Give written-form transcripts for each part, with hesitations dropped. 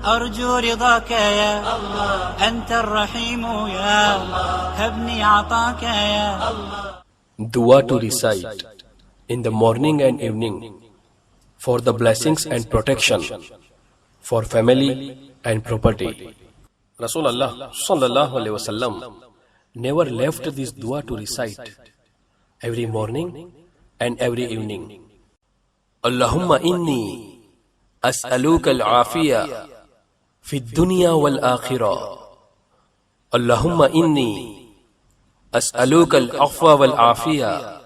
أرجو رضاك يا الله، أنت الرحيم يا الله، هبني عطاك يا الله. Dua to recite in the morning and evening for the blessings and protection for family and property. Rasulullah sallallahu alaihi wasallam never left this dua to recite every morning and every evening. Allahumma inni as'aluka al-afiyya fi dunya wal akhirah. Allahumma inni أسألك العفو والعافية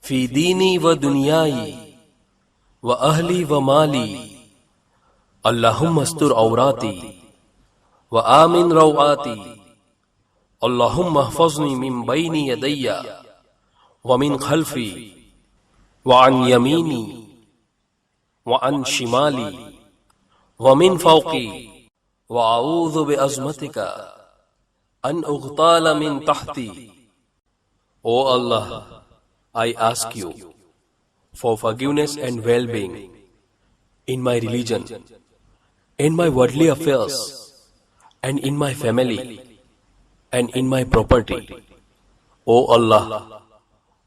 في ديني ودنياي وأهلي ومالي. اللهم استر عوراتي وآمن روعاتي. اللهم احفظني من بين يدي ومن خلفي وعن يميني وعن شمالي ومن فوقي. وأعوذ بعظمتك أن أغتال من تحتي. O Allah, I ask you for forgiveness and well-being in my religion, in my worldly affairs, and in my family, and in my property. O Allah,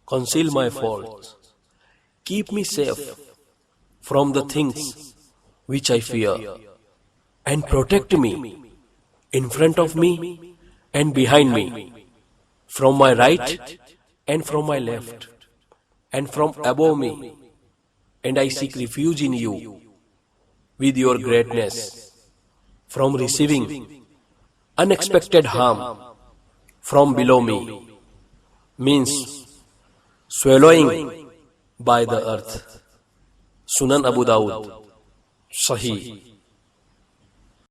conceal my faults, keep me safe from the things which I fear, and protect me in front of me and behind me, from my right and from my left, and from above me, and I seek refuge in you with your greatness from receiving unexpected harm from below me, means swallowing by the earth. Sunan Abu Dawud, Sahih.